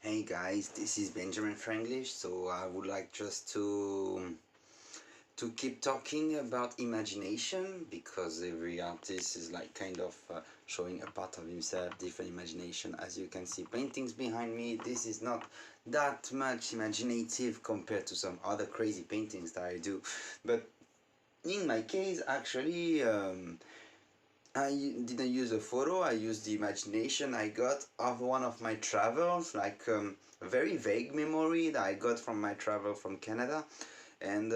Hey guys, this is Benjamin Franglish. So I would like just to keep talking about imagination because every artist is like kind of showing a part of himself, different imagination. As you can see, paintings behind me. This is not that much imaginative compared to some other crazy paintings that I do, but in my case, actually. Didn't use a photo, I used the imagination I got of one of my travels, like a very vague memory that I got from my travel from Canada. And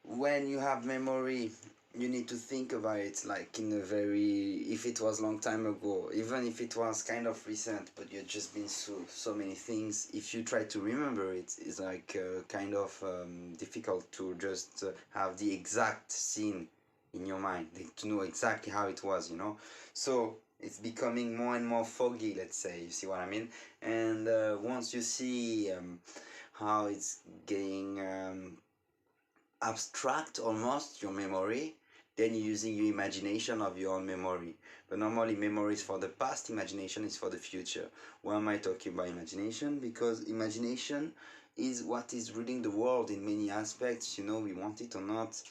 when you have memory, you need to think about it like in a very, if it was long time ago, even if it was kind of recent, but you've just been through so many things. If you try to remember it, it's like kind of difficult to just have the exact scene in your mind, like, to know exactly how it was, So it's becoming more and more foggy, let's say, you see what I mean? And once you see how it's getting abstract almost your memory, then you're using your imagination of your own memory. But normally memory is for the past, imagination is for the future. Why am I talking about imagination? Because imagination is what is ruling the world in many aspects, we want it or not.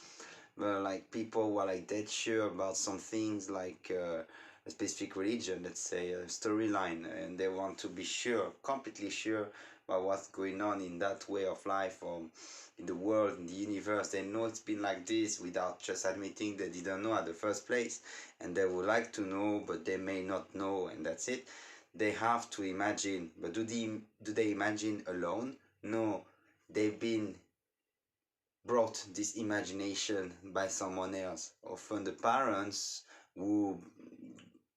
But like people who are like dead sure about some things, like a specific religion, let's say a storyline, and they want to be sure, completely sure about what's going on in that way of life or in the world, in the universe. They know it's been like this without just admitting they didn't know at the first place, and they would like to know, but they may not know, and that's it. They have to imagine, but do they imagine alone? No, they've been brought this imagination by someone else, often the parents who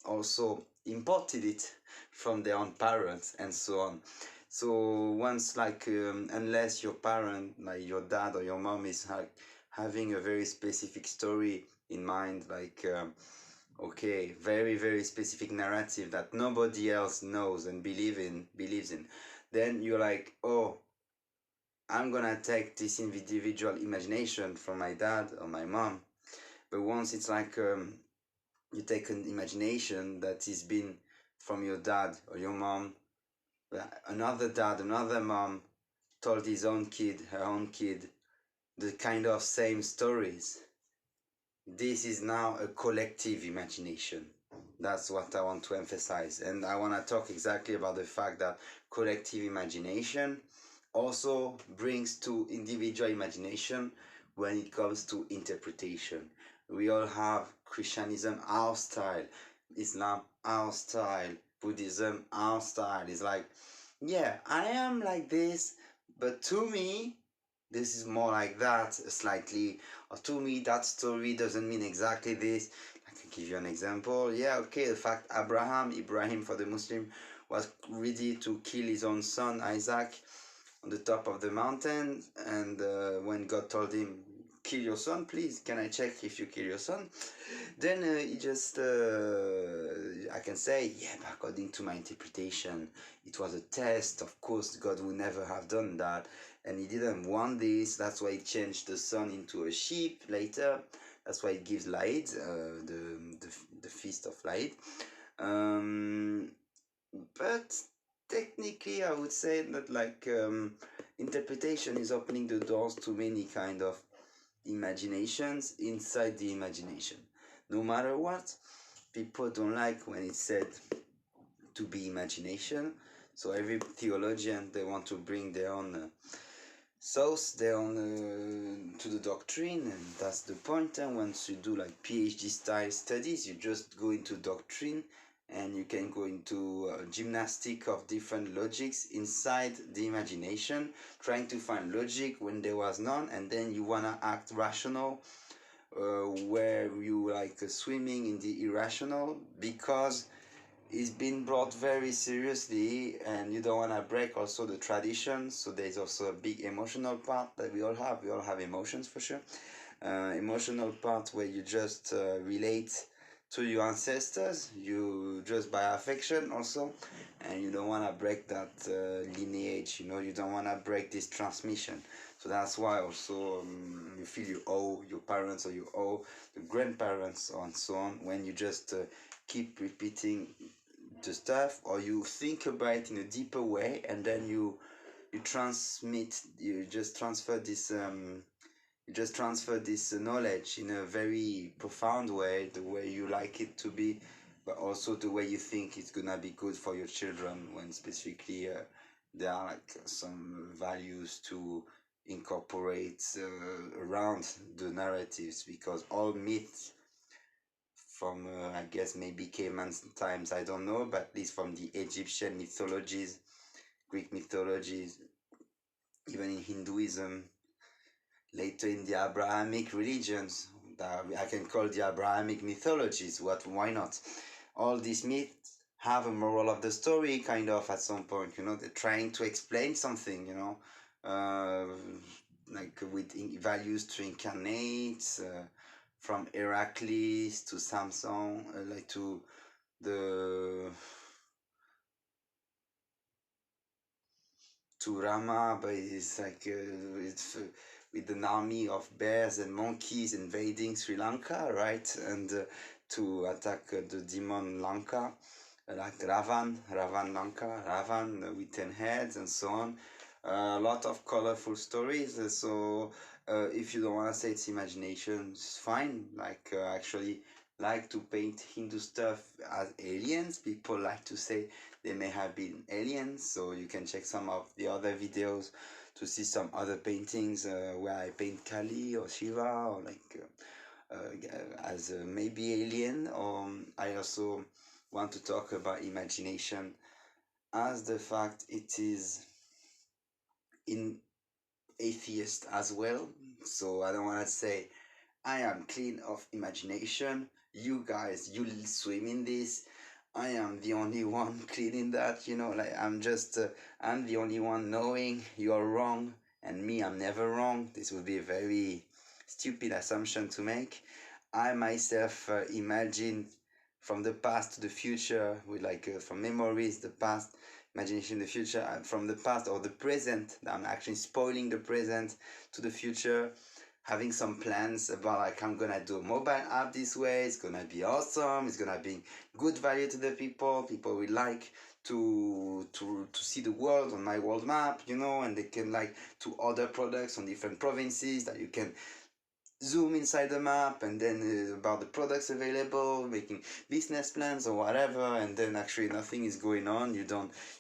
also imported it from their own parents and so on. So once like unless your parent, like your dad or your mom, is like having a very specific story in mind, like okay, very very specific narrative that nobody else knows and believes in, then you're like, oh, I'm gonna take this individual imagination from my dad or my mom. But once it's like you take an imagination that is been from your dad or your mom, another dad, another mom told his own kid, her own kid, the kind of same stories. This is now a collective imagination. That's what I want to emphasize. And I want to talk exactly about the fact that collective imagination also brings to individual imagination when it comes to interpretation. We all have Christianism, our style, Islam, our style, Buddhism, our style. It's like, yeah, I am like this, but to me, this is more like that, slightly. Or to me, that story doesn't mean exactly this. I can give you an example. Yeah, okay, the fact Ibrahim for the Muslim, was ready to kill his own son Isaac on the top of the mountain, and when God told him, kill your son, please, can I check if you kill your son? Then he just, I can say, yeah, but according to my interpretation, it was a test. Of course, God would never have done that, and he didn't want this. That's why he changed the sun into a sheep later. That's why it gives light, the feast of light. But technically, I would say that like interpretation is opening the doors to many kind of imaginations inside the imagination. No matter what, people don't like when it's said to be imagination. So every theologian, they want to bring their own source, their own to the doctrine, and that's the point. And once you do like PhD style studies, you just go into doctrine, and you can go into gymnastic of different logics inside the imagination, trying to find logic when there was none, and then you wanna act rational, where you like swimming in the irrational, because it's been brought very seriously, and you don't want to break also the tradition. So there's also a big emotional part that we all have emotions for sure. Emotional part where you just relate to your ancestors, you just by affection also, and you don't want to break that lineage, you don't want to break this transmission. So that's why also you feel you owe your parents, or you owe the grandparents and so on, when you just keep repeating the stuff, or you think about it in a deeper way, and then you transmit, you just transfer this knowledge in a very profound way, the way you like it to be, but also the way you think it's gonna be good for your children, when specifically there are like some values to incorporate around the narratives, because all myths from I guess maybe caveman times, I don't know, but at least from the Egyptian mythologies, Greek mythologies, even in Hinduism, later in the Abrahamic religions, that I can call the Abrahamic mythologies. Why not? All these myths have a moral of the story, kind of, at some point. They're trying to explain something. Like with values to incarnate, from Heracles to Samson, like to the to Rama, but it's like it's with an army of bears and monkeys invading Sri Lanka, right? And to attack the demon Lanka, like Ravan Lanka, Ravan with 10 heads and so on. A lot of colorful stories. So if you don't want to say it's imagination, it's fine. Like actually like to paint Hindu stuff as aliens. People like to say they may have been aliens, so you can check some of the other videos to see some other paintings where I paint Kali or Shiva, or like as a maybe alien. I also want to talk about imagination as the fact it is in atheist as well. So I don't want to say I am clean of imagination. You guys, you swim in this. I am the only one cleaning that, like I'm the only one knowing you're wrong, and me, I'm never wrong. This would be a very stupid assumption to make. I myself imagine from the past to the future, with like from memories, the past, imagination, the future, from the past or the present. I'm actually spoiling the present to the future, having some plans about like I'm gonna do a mobile app this way. It's gonna be awesome. It's gonna be good value to the people. People will like to see the world on my world map, and they can like to order products on different provinces that you can zoom inside the map, and then about the products available, making business plans or whatever, and then actually nothing is going on. You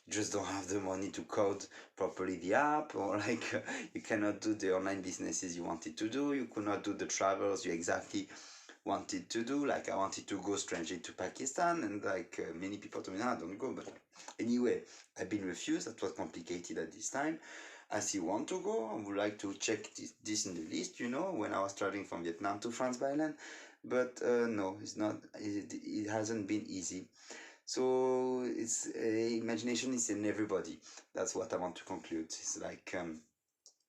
just don't have the money to code properly the app, or like you cannot do the online businesses you wanted to do. You could not do the travels you exactly wanted to do. Like I wanted to go strangely to Pakistan, and like many people told me, "No, don't go." But anyway, I've been refused. That was complicated at this time. I still want to go. I would like to check this in the list, when I was traveling from Vietnam to France by land. But no, it's not. It hasn't been easy. So it's imagination is in everybody. That's what I want to conclude. It's like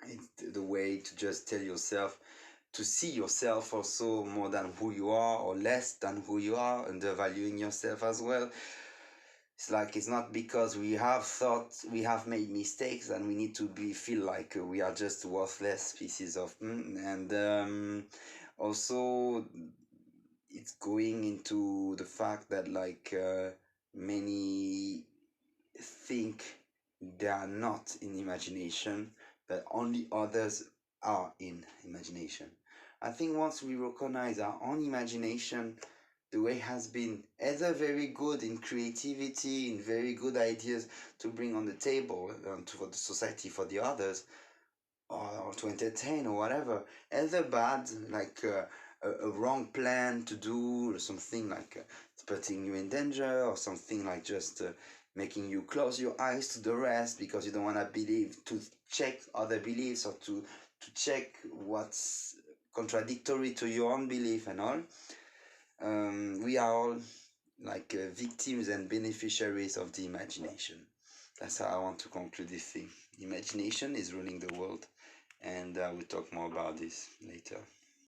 it's the way to just tell yourself, to see yourself also more than who you are, or less than who you are, and valuing yourself as well. It's like it's not because we have thought we have made mistakes and we need to feel like we are just worthless pieces of and also it's going into the fact that like many think they are not in imagination, but only others are in imagination. I think once we recognize our own imagination, the way has been either very good in creativity, in very good ideas to bring on the table for the society, for the others, or to entertain or whatever, either bad, like a wrong plan to do, or something like putting you in danger, or something like just making you close your eyes to the rest because you don't want to believe, to check other beliefs, or to check what's contradictory to your own belief and all. We are all like victims and beneficiaries of the imagination. That's how I want to conclude this thing. Imagination is ruling the world, and we'll talk more about this later.